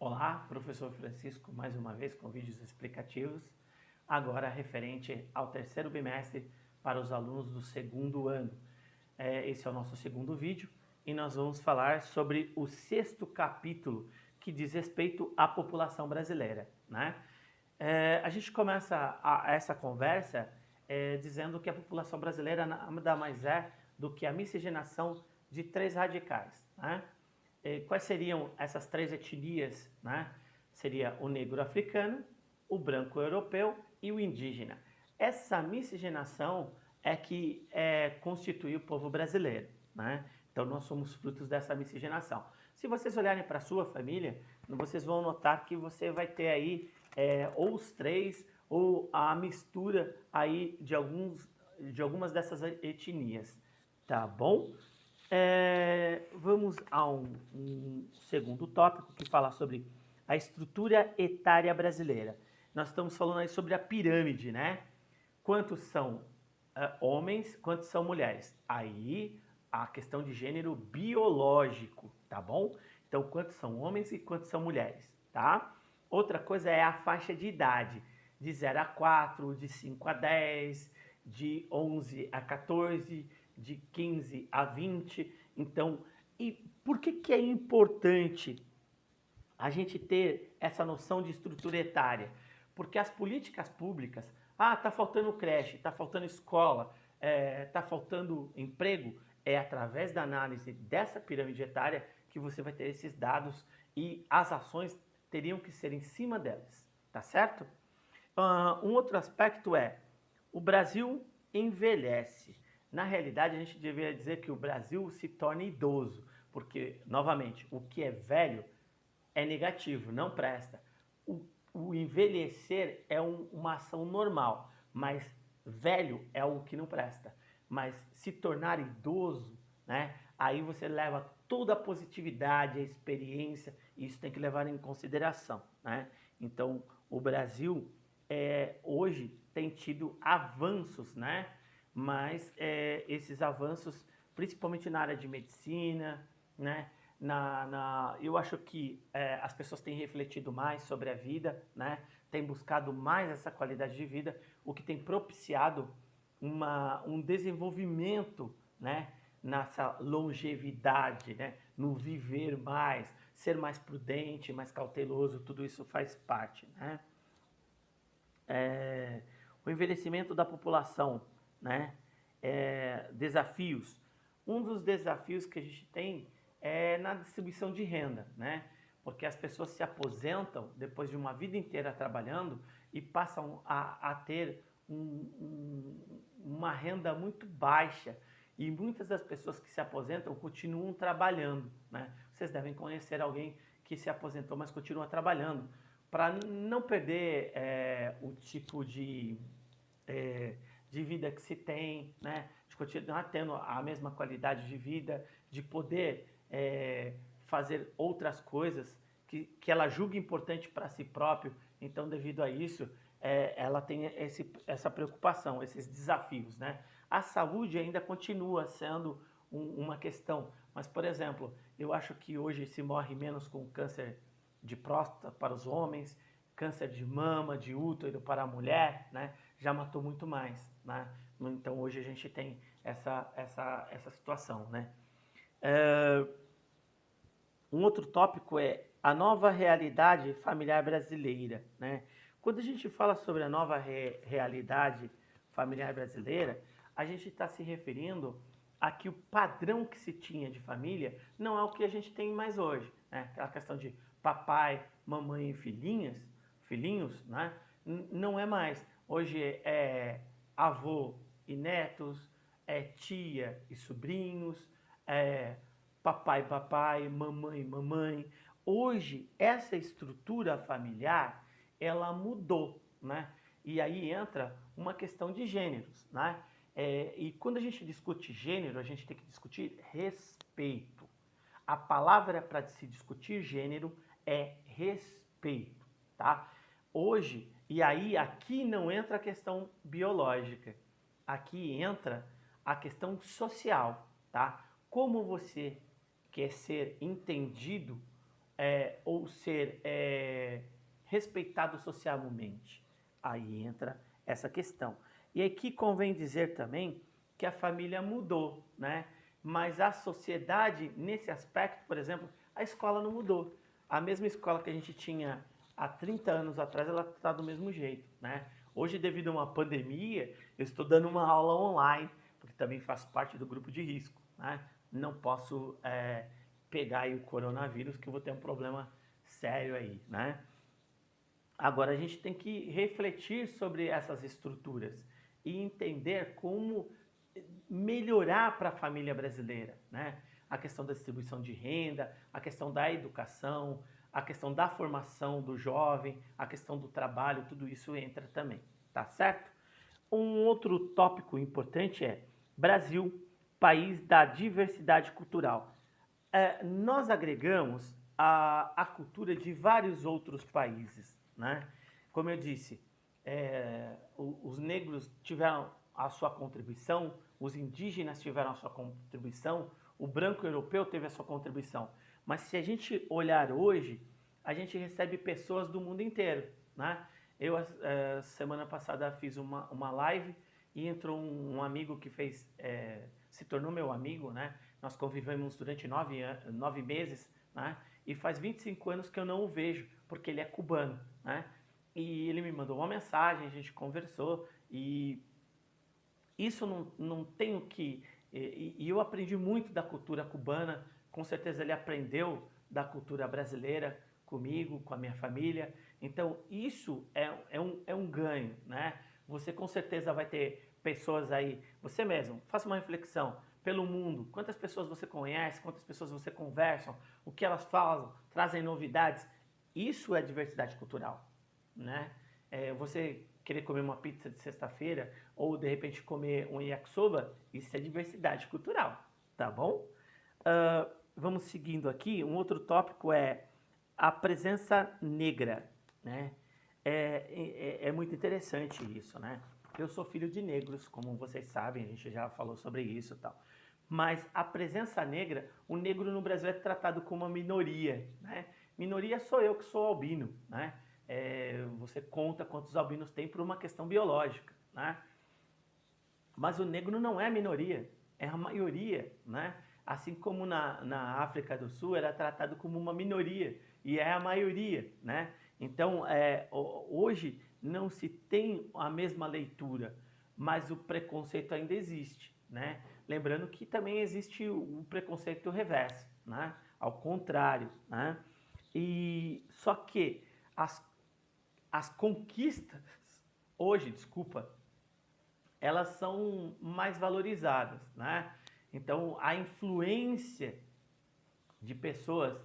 Olá, professor Francisco, mais uma vez com vídeos explicativos, agora referente ao terceiro bimestre para os alunos do segundo ano. Esse é o nosso segundo vídeo e nós vamos falar sobre o sexto capítulo que diz respeito à população brasileira, né? A gente começa essa conversa dizendo que a população brasileira nada mais é do que a miscigenação de três radicais, né? Quais seriam essas três etnias, né? Seria o negro africano, o branco europeu e o indígena. Essa miscigenação é que constitui o povo brasileiro, né? Então nós somos frutos dessa miscigenação. Se vocês olharem para a sua família, vocês vão notar que você vai ter aí ou os três ou a mistura aí de algumas dessas etnias, tá bom? Vamos a um segundo tópico que fala sobre a estrutura etária brasileira. Nós estamos falando aí sobre a pirâmide, né? Quantos são homens, quantos são mulheres? Aí a questão de gênero biológico, tá bom? Então, quantos são homens e quantos são mulheres, tá? Outra coisa é a faixa de idade, de 0 a 4, de 5 a 10, de 11 a 14, de 15 a 20. Então, e por que é importante a gente ter essa noção de estrutura etária? Porque as políticas públicas, tá faltando creche, tá faltando escola, tá faltando emprego, é através da análise dessa pirâmide etária que você vai ter esses dados e as ações teriam que ser em cima delas, tá certo? Um outro aspecto é, o Brasil envelhece. Na realidade, a gente deveria dizer que o Brasil se torna idoso, porque, novamente, o que é velho é negativo, não presta. O envelhecer é uma ação normal, mas velho é algo que não presta. Mas se tornar idoso, né, aí você leva toda a positividade, a experiência, e isso tem que levar em consideração, né? Então, o Brasil hoje tem tido avanços, né? Mas esses avanços, principalmente na área de medicina, né? Eu acho que as pessoas têm refletido mais sobre a vida, né? Têm buscado mais essa qualidade de vida, o que tem propiciado um desenvolvimento, né? Nessa longevidade, né? No viver mais, ser mais prudente, mais cauteloso, tudo isso faz parte, né? O envelhecimento da população, né? Desafios. Um dos desafios que a gente tem é na distribuição de renda, né? Porque as pessoas se aposentam depois de uma vida inteira trabalhando e passam a ter uma renda muito baixa. E muitas das pessoas que se aposentam continuam trabalhando, né? Vocês devem conhecer alguém que se aposentou, mas continua trabalhando, para não perder o tipo de vida que se tem, né? De continuar tendo a mesma qualidade de vida, de poder fazer outras coisas que ela julga importante para si próprio. Então, devido a isso, ela tem essa preocupação, esses desafios, né? A saúde ainda continua sendo uma questão, mas, por exemplo, eu acho que hoje se morre menos com câncer de próstata para os homens, câncer de mama, de útero para a mulher, né? Já matou muito mais, né? Então hoje a gente tem essa situação, né? Um outro tópico é a nova realidade familiar brasileira, né? Quando a gente fala sobre a nova realidade familiar brasileira, a gente está se referindo a que o padrão que se tinha de família não é o que a gente tem mais hoje, né? Aquela questão de papai, mamãe e filhinhos, né? Não é mais. Hoje é avô e netos, é tia e sobrinhos, é papai, mamãe. Hoje, essa estrutura familiar, ela mudou, né? E aí entra uma questão de gêneros, né? E quando a gente discute gênero, a gente tem que discutir respeito. A palavra para se discutir gênero é respeito, tá? Hoje, e aí aqui não entra a questão biológica, aqui entra a questão social, tá? Como você quer ser entendido ou ser respeitado socialmente? Aí entra essa questão. E aqui convém dizer também que a família mudou, né? Mas a sociedade, nesse aspecto, por exemplo, a escola não mudou. A mesma escola que a gente tinha há 30 anos atrás, ela está do mesmo jeito, né? Hoje, devido a uma pandemia, eu estou dando uma aula online, porque também faço parte do grupo de risco, né? Não posso pegar aí o coronavírus, que eu vou ter um problema sério aí, né? Agora, a gente tem que refletir sobre essas estruturas e entender como melhorar para a família brasileira, né? A questão da distribuição de renda, a questão da educação, a questão da formação do jovem, a questão do trabalho, tudo isso entra também, tá certo? Um outro tópico importante é Brasil, país da diversidade cultural. Nós agregamos a cultura de vários outros países, né? Como eu disse, os negros tiveram a sua contribuição, os indígenas tiveram a sua contribuição, o branco europeu teve a sua contribuição. Mas se a gente olhar hoje, a gente recebe pessoas do mundo inteiro, né? Eu, semana passada, fiz uma live e entrou um amigo que se tornou meu amigo, né? Nós convivemos durante 9 meses, né? E faz 25 anos que eu não o vejo, porque ele é cubano, né? E ele me mandou uma mensagem, a gente conversou e isso não tem o que... E eu aprendi muito da cultura cubana, com certeza ele aprendeu da cultura brasileira comigo, com a minha família. Então isso é um ganho, né? Você com certeza vai ter pessoas aí, você mesmo, faça uma reflexão pelo mundo, quantas pessoas você conhece, quantas pessoas você conversa, o que elas falam, trazem novidades. Isso é diversidade cultural, né? Você querer comer uma pizza de sexta-feira ou de repente comer um yakisoba, isso é diversidade cultural, tá bom? Vamos seguindo aqui, um outro tópico é a presença negra, né? É muito interessante isso, né? Eu sou filho de negros, como vocês sabem, a gente já falou sobre isso e tal. Mas a presença negra, o negro no Brasil é tratado como uma minoria, né? Minoria sou eu que sou albino, né? Você conta quantos albinos tem por uma questão biológica, né? Mas o negro não é a minoria, é a maioria, né? Assim como na África do Sul era tratado como uma minoria e é a maioria, né? Então, hoje não se tem a mesma leitura, mas o preconceito ainda existe, né? Lembrando que também existe o preconceito reverso, né? Ao contrário, né? E só que as conquistas hoje, desculpa, elas são mais valorizadas, né? Então, a influência de pessoas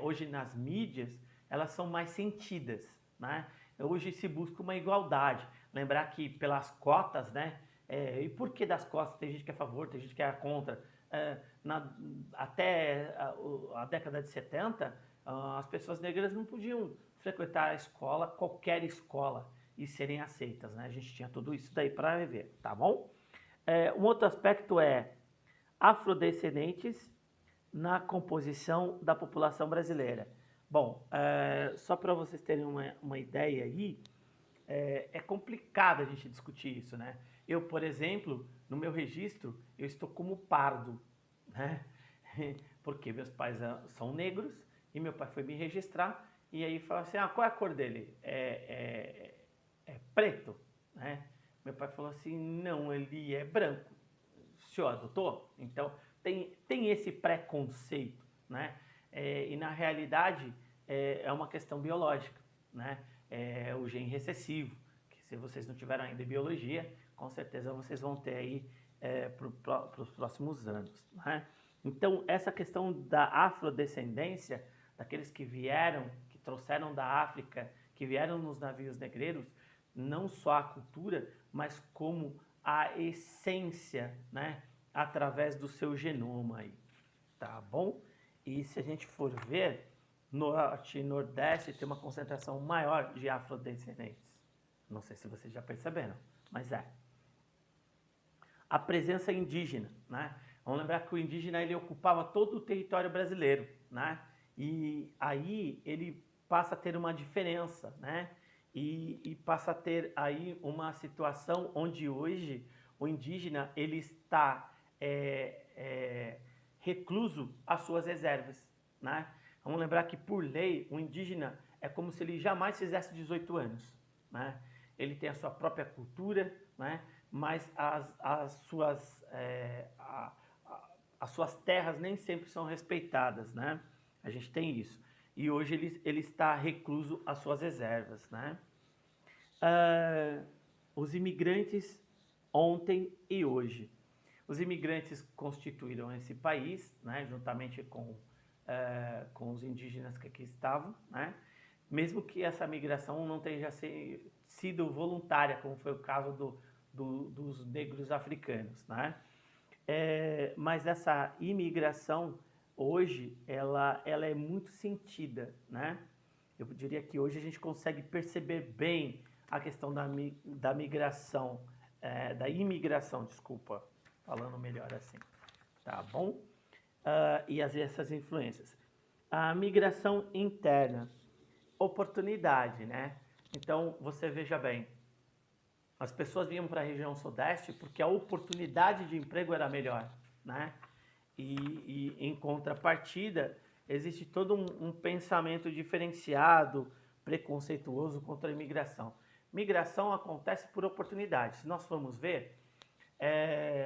hoje nas mídias, elas são mais sentidas, né? Hoje se busca uma igualdade. Lembrar que pelas cotas, né? E por que das cotas? Tem gente que é a favor, tem gente que é contra. Até a década de 70, as pessoas negras não podiam frequentar a escola, qualquer escola, e serem aceitas, né? A gente tinha tudo isso daí para ver, tá bom? Um outro aspecto é afrodescendentes na composição da população brasileira. Bom, só para vocês terem uma ideia aí, é complicado a gente discutir isso, né? Eu, por exemplo, no meu registro, eu estou como pardo, né? Porque meus pais são negros e meu pai foi me registrar e aí falou assim, qual é a cor dele? É preto, né? Meu pai falou assim, não, ele é branco. O senhor adotou? Então, tem esse preconceito, né? E na realidade é uma questão biológica, né? O gene recessivo, que se vocês não tiveram ainda em biologia, com certeza vocês vão ter aí para os próximos anos, né? Então, essa questão da afrodescendência, daqueles que vieram, que trouxeram da África, que vieram nos navios negreiros, não só a cultura, mas como a essência, né? Através do seu genoma aí, tá bom? E se a gente for ver, Norte e Nordeste tem uma concentração maior de afrodescendentes. Não sei se vocês já perceberam, mas é. A presença indígena, né? Vamos lembrar que o indígena ele ocupava todo o território brasileiro, né? E aí ele passa a ter uma diferença, né? E passa a ter aí uma situação onde hoje o indígena ele está recluso às suas reservas, né? Vamos lembrar que por lei o indígena é como se ele jamais fizesse 18 anos, né? Ele tem a sua própria cultura, né? Mas as suas terras nem sempre são respeitadas, né? A gente tem isso. E hoje ele está recluso às suas reservas, né? Os imigrantes ontem e hoje. Os imigrantes constituíram esse país, né, juntamente com os indígenas que aqui estavam, né, mesmo que essa migração não tenha sido voluntária, como foi o caso dos negros africanos, né? Mas essa imigração hoje ela é muito sentida, né? Eu diria que hoje a gente consegue perceber bem a questão da migração, da imigração, desculpa, falando melhor assim, tá bom? E essas influências. A migração interna, oportunidade, né? Então, você veja bem, as pessoas vinham para a região sudeste porque a oportunidade de emprego era melhor, né? E em contrapartida, existe todo um pensamento diferenciado, preconceituoso contra a imigração. Migração acontece por oportunidade. Se nós formos ver,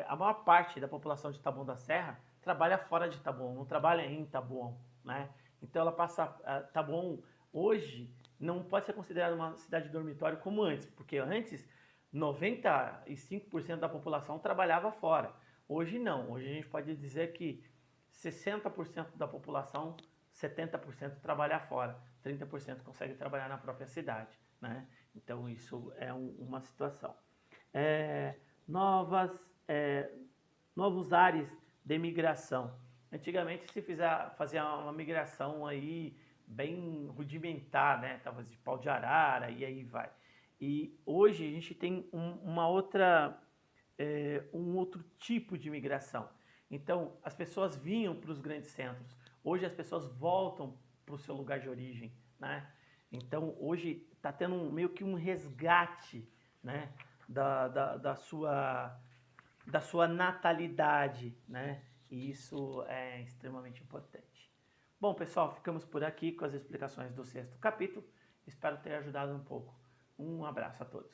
a maior parte da população de Taboão da Serra trabalha fora de Taboão, não trabalha em Taboão, né? Então ela passa, Taboão hoje não pode ser considerada uma cidade de dormitório como antes, porque antes 95% da população trabalhava fora. Hoje não, hoje a gente pode dizer que 60% da população, 70% trabalha fora, 30% consegue trabalhar na própria cidade, né? Então isso é uma situação. Novos ares de migração. Antigamente se fazia uma migração aí bem rudimentar, né? Talvez de pau de arara e aí vai. E hoje a gente tem um outro tipo de migração. Então as pessoas vinham para os grandes centros. Hoje as pessoas voltam para o seu lugar de origem, né? Então hoje está tendo meio que um resgate, né? Da sua natalidade, né? E isso é extremamente importante. Bom, pessoal, ficamos por aqui com as explicações do 6º capítulo. Espero ter ajudado um pouco. Um abraço a todos.